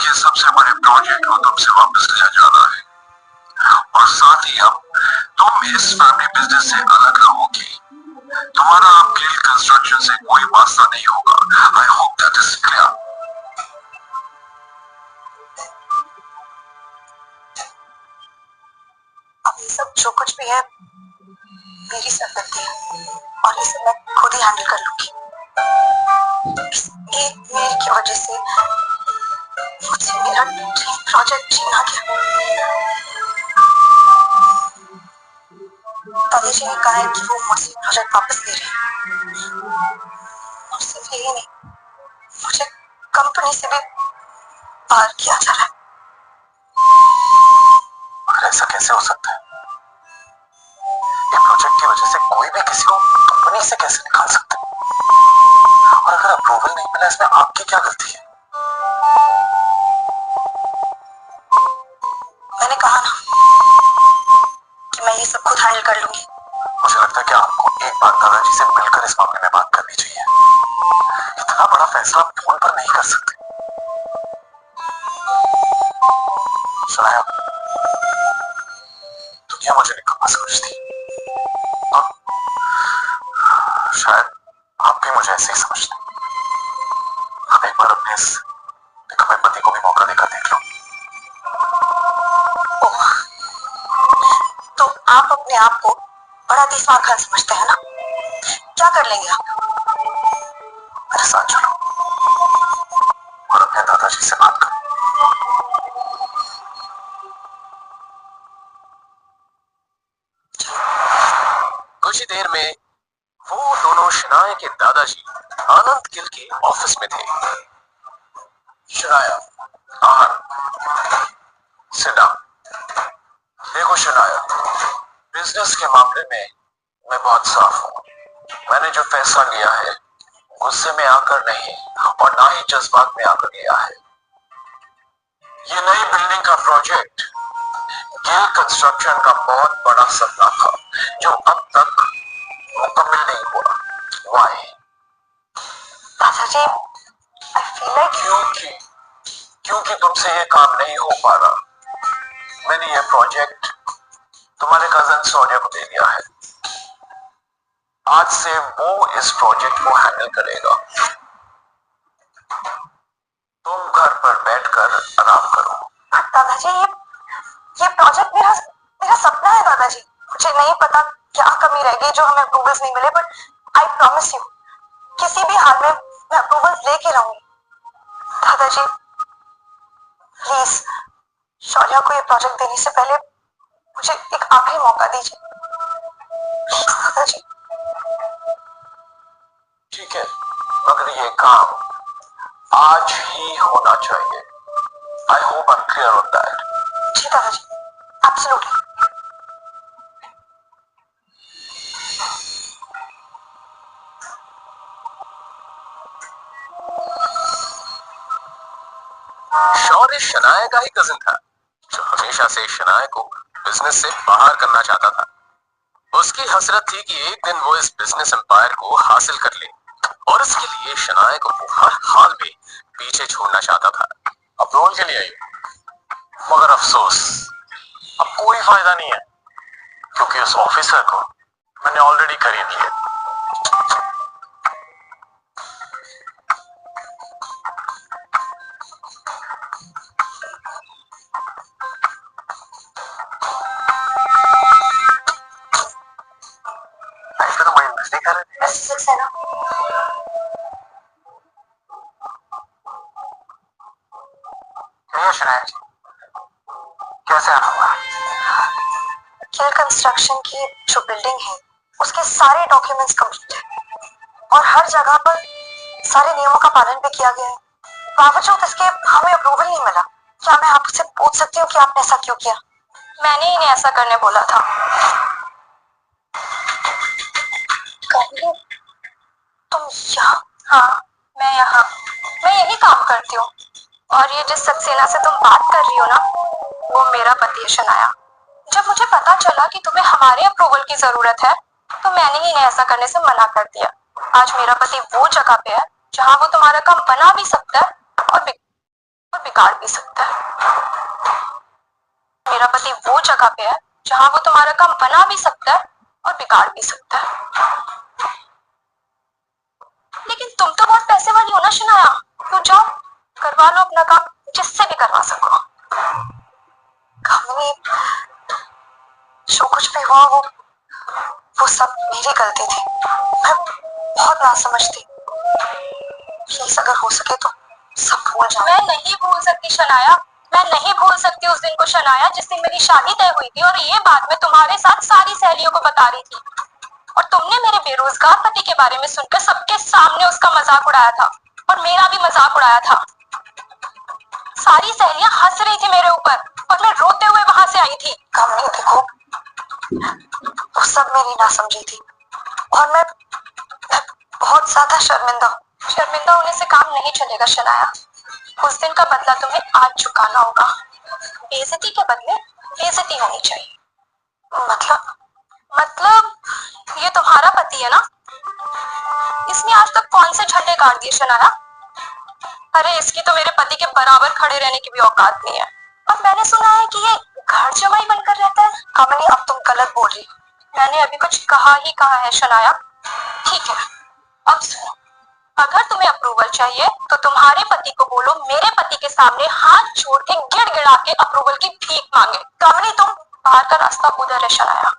ये सबसे बड़े प्रोजेक्ट को तुमसे वापस लिया जाना है और साथ ही अब तुम इस फैमिली बिजनेस से अलग रहोगी। तुम्हारा अब गिल्ड कंस्ट्रक्शन से कोई वास्ता नहीं होगा। I hope that is clear. अब ये सब जो कुछ भी है मेरी सरगर्दी है और ये सब मैं खुद ही हैंडल कर लूंगी। इस एक मेल की वजह से मुझसे मेरा ड्रीम प्रोजेक्ट छीना गया। दादाजी ने कहा है कि वो मुझसे प्रोजेक्ट वापस ले रहे हैं और सिर्फ यही नहीं, मुझे कंपनी से भी बाहर किया जा रहा है। अगर ऐसा कैसे हो सकता है? ये प्रोजेक्ट की वजह से कोई भी किसी को कंपनी से कैसे निकाल सकता है? और अगर अप्रूवल नहीं मिला इसमें आपकी क्या गलती है? मैंने कहा ना कि मैं ये सब खुद हैंडल कर लूंगी। मुझे लगता है कि आपको एक बार दादाजी से मिलकर इस मामले में बात करनी चाहिए। इतना बड़ा फैसला फोन पर नहीं कर सकते। शनाया, दुनिया मुझे निकम्मा समझती, और शायद आप भी मुझे ऐसे ही समझते। आप एक बार अपने इस निकम्मे पति को भी मौका देकर देख लो। तो आप अपने आप को बड़ा तीसरा खान समझते हैं ना? क्या कर लेंगे आप? मेरे साथ चलो और अपने दादाजी से बात करो। कुछ ही देर में वो दोनों शनाया के दादाजी आनंद गिल के ऑफिस में थे। Shanaya, sit down. देखो शनाया, बिजनेस के मामले में मैं बहुत साफ हूँ। मैंने जो फैसला लिया है गुस्से में आकर नहीं और ना ही जज्बात में आकर लिया है। ये नई बिल्डिंग का प्रोजेक्ट गिल कंस्ट्रक्शन का बहुत बड़ा सपना था जो अब तक मुकम्मल नहीं हुआ। Why? दादाजी, I feel like क्योंकि तुमसे ये काम नहीं हो पा रहा। मैंने ये प्रोजेक्ट तुम्हारे कजन सौर्य को दे दिया है। आज से वो इस प्रोजेक्ट को हैंडल करेगा। तुम घर पर बैठकर आराम करो। दादाजी, ये प्रोजेक्ट मेरा सपना है दादाजी। मुझे नहीं पता क्या कमी रह गई जो हमें अप्रूवल्स नहीं मिले, बट आई प्रॉमिस यू किसी भी हाल में मैं अप्रूवल्स लेके रहूंगी। दादाजी प्लीज शौर्या को ये प्रोजेक्ट देने से पहले मुझे एक आखिरी मौका दीजिए दादाजी। ठीक है, मगर ये काम आज ही होना चाहिए। I hope I am clear on that. जी दादाजी, एब्सोल्युटली। शौर्य शनाया का ही कजिन था जो हमेशा से शनाया को बिजनेस से बाहर करना चाहता था। उसकी हसरत थी कि एक दिन वो इस बिजनेस एम्पायर को हासिल कर ले और इसके लिए शनाया को वो हर हाल में पीछे छोड़ना चाहता था। अप्रूवल के लिए आई, मगर अफसोस अब कोई फायदा नहीं है क्योंकि उस ऑफिसर को मैंने ऑलरेडी खरीद लिया। है ना? शनाया जी, कैसे आना हुआ? गिल कंस्ट्रक्शन की जो बिल्डिंग है उसके सारे डॉक्यूमेंट्स कंप्लीट है और हर जगह पर सारे नियमों का पालन भी किया गया है। बावजूद इसके हमें अप्रूवल नहीं मिला। क्या मैं आपसे पूछ सकती हूँ कि आपने ऐसा क्यों किया? मैंने इन्हें ऐसा करने बोला था। तुम यहाँ? हाँ, मैं यहाँ। मैं यही काम करती हूँ और ये जिस सक्सेना से तुम बात कर रही हो ना, वो मेरा पति है शनाया। जब मुझे पता चला कि तुम्हें हमारे अप्रूवल की जरूरत है तो मैंने ही इन्हें ऐसा करने से मना कर दिया। आज मेरा पति वो जगह पे है जहाँ वो तुम्हारा काम बना भी सकता है और बिगाड़ भी सकता है। मेरा पति वो जगह पे है जहां वो तुम्हारा काम बना भी सकता है और बिगाड़ भी सकता है। लेकिन तुम तो बहुत पैसे वाली हो ना शनाया, तो जाओ करवा लो अपना काम जिससे भी करवा सको। कमनी, जो कुछ भी हुआ वो सब मेरी गलती थी। मैं बहुत नासमझ थी। प्लीज अगर हो सके तो सब भूल जाओ। मैं नहीं भूल सकती शनाया, मैं नहीं भूल सकती उस दिन को शनाया जिस दिन मेरी शादी तय हुई थी और ये बात मैं तुम्हारे साथ सारी सहेलियों को बता रही थी और तुमने मेरे बेरोजगार पति के बारे में सुनकर सबके सामने उसका मजाक उड़ाया था और मेरा भी मजाक उड़ाया था। सारी सहेलियां हंस रही थी मेरे ऊपर और मैं रोते हुए वहां से आई थी। कमनी देखो, वो सब मेरी नासमझी थी और मैं बहुत ज्यादा शर्मिंदा हूँ। शर्मिंदा होने से काम नहीं चलेगा शनाया। उस दिन का बदला तुम्हें आज चुकाना होगा। बेइज्जती के बदले बेइज्जती होनी चाहिए। मतलब ये तुम्हारा पति है ना? इसने आज तक कौन से झंडे गाड़ दिए शनाया? अरे इसकी तो मेरे पति के बराबर खड़े रहने की भी औकात नहीं है। और मैंने सुना है कि ये घर जमाई बनकर रहता है। कमनी अब तुम गलत बोल रही। मैंने अभी कुछ कहा ही कहा है शनाया। ठीक है, अब सुनो, अगर तुम्हें अप्रूवल चाहिए तो तुम्हारे पति को बोलो मेरे पति के सामने हाथ जोड़ के गिड़गिड़ा के अप्रूवल की भीख मांगे। कमनी तुम, बाहर का रास्ता उधर है शनाया।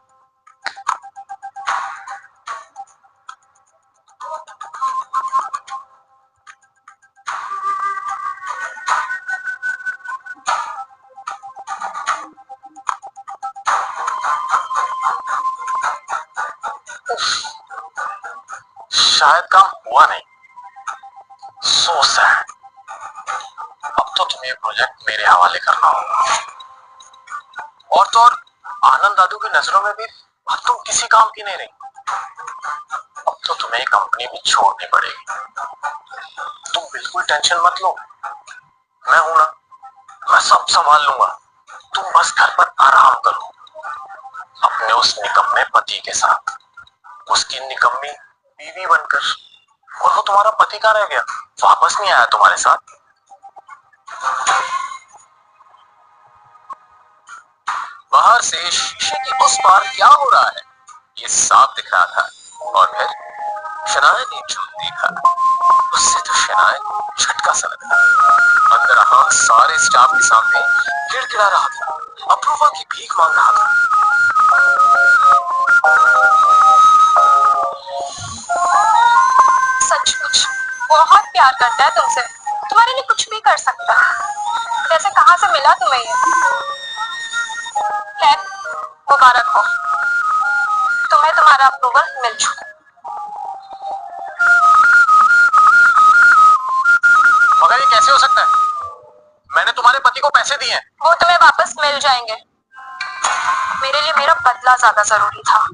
शायद काम हुआ नहीं। So sad. अब तो तुम्हें प्रोजेक्ट मेरे हवाले करना होगा। और तो और आनंद दादू की नजरों में भी अब तुम किसी काम की नहीं रही। अब तो तुम्हें कंपनी भी छोड़नी पड़ेगी। तुम बिल्कुल टेंशन मत लो, मैं हूं ना, मैं सब संभाल लूंगा। तुम बस घर पर आराम करो अपने उस निकम्मे पति के साथ, उसकी निकम्मी बीवी बनकर। और वो तुम्हारा पति कहाँ रह गया? वापस नहीं आया तुम्हारे साथ? बाहर से शीशे की उस पार क्या हो रहा है ये साफ दिख रहा था। और फिर शनाया ने जो देखा उससे तो शनाया को झटका सा लगा। अंदर हाँ सारे स्टाफ के सामने गिड़गिड़ा रहा था, अप्रूवल की भीख मांग रहा था। सचमुच बहुत प्यार करता है तुमसे, तुम्हारे लिए कुछ भी कर सकता है। वैसे कहाँ से मिला तुम्हें ये? खैर मुबारक हो, तुम्हें तुम्हारा अप्रूवल मिल चुका। मगर ये कैसे हो सकता है? मैंने तुम्हारे पति को पैसे दिए हैं। वो तुम्हें वापस मिल जाएंगे। मेरे लिए मेरा बदला ज्यादा जरूरी था।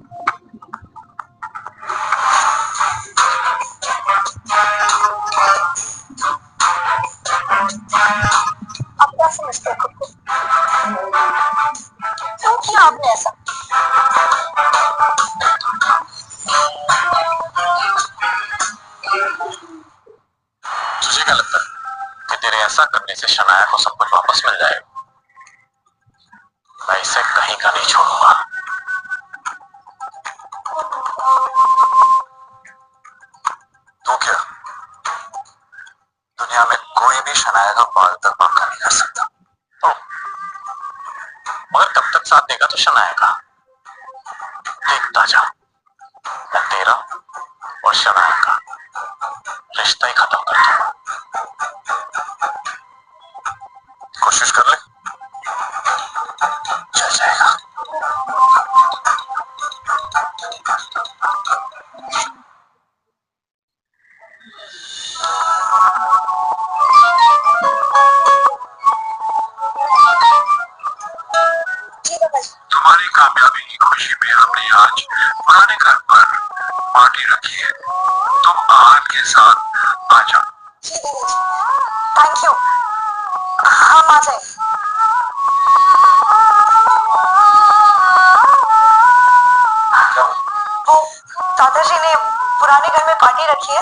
अब क्या समझते हो खुद को? क्यों किया आपने ऐसा? तुझे क्या लगता है कि तेरे ऐसा करने से शनाया को सब कुछ वापस मिल जाएगा? मैं इसे कहीं का नहीं छोड़ूंगा। तो क्या दुनिया में कोई भी शनाया का बाल तक बांका नहीं कर सकता? तो मगर कब तक साथ देगा तो शनाया का? देखता जा, मैं तेरा और शनाया का रिश्ता ही खत्म कर दूंगा। कोशिश कर ले, चल जाएगा। तुम्हारी कामयाबी की खुशी में हमने आज पुराने घर पर पार्टी रखी है। तुम आहत के साथ आ जाओ। थैंक यू, हम आ जाए। वो दादाजी ने पुराने घर में पार्टी रखी है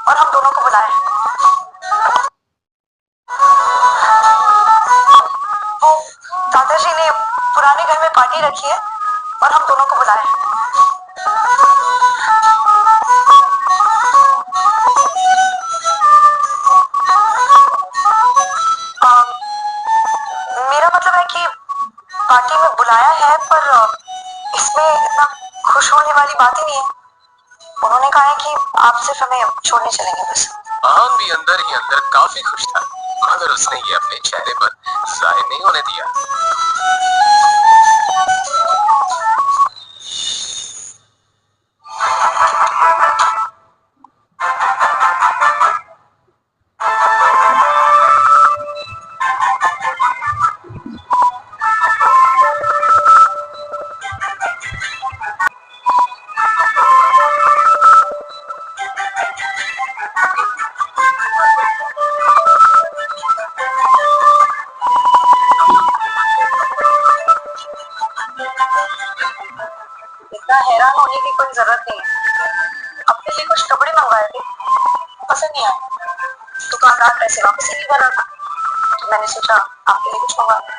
और हम दोनों को बुलाया है। कोई बात ही नहीं है। उन्होंने कहा है कि आप सिर्फ हमें छोड़ने चलेंगे बस। आन भी अंदर ही अंदर काफी खुश था, मगर उसने ये अपने चेहरे पर जाहिर नहीं होने दिया। इतना हैरान होने की कोई जरूरत नहीं है। अपने लिए कुछ कपड़े मंगवाए थे, पसंद नहीं आए। दुकानदार पैसे वापस ही नहीं कर रहा था, तो मैंने सोचा आपके लिए कुछ मंगवा लूं।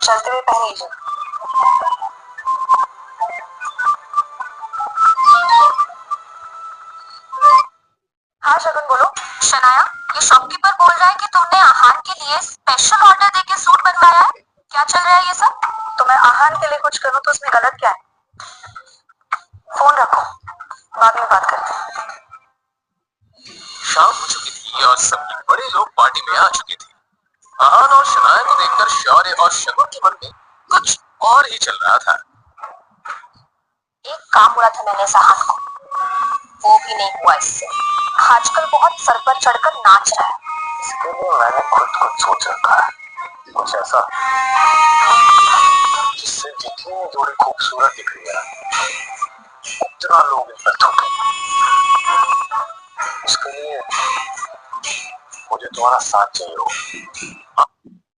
चलते हुए पहन लीजिए। हाँ शगुन बोलो। शनाया, ये शॉपकीपर बोल रहा है कि तुमने आहान के लिए स्पेशल ऑर्डर देके सूट बनवाया है। क्या चल रहा है ये सब? तो मैं आहान के लिए कुछ करूँ तो उसमें गलत क्या है? फोन रखो, बाद में बात करते हैं। शाम हो चुकी थी और सभी बड़े लोग पार्टी में आ चुके थे। आहान और शनाया को देखकर शौर्य और शगुन के मन में कुछ और ही चल रहा था। एक काम बोला था मैंने आहान को, वो भी नहीं हुआ इससे। आजकल बहुत सर पर चढ़कर नाच रहा है। इसके लिए मैंने खुद कुछ सोच रखा है, कुछ ऐसा जिससे जितनी जोड़ी खूबसूरत दिख रही है उतना लोग इन पर थूके। उसके लिए मुझे तुम्हारा साथ चाहिए हो।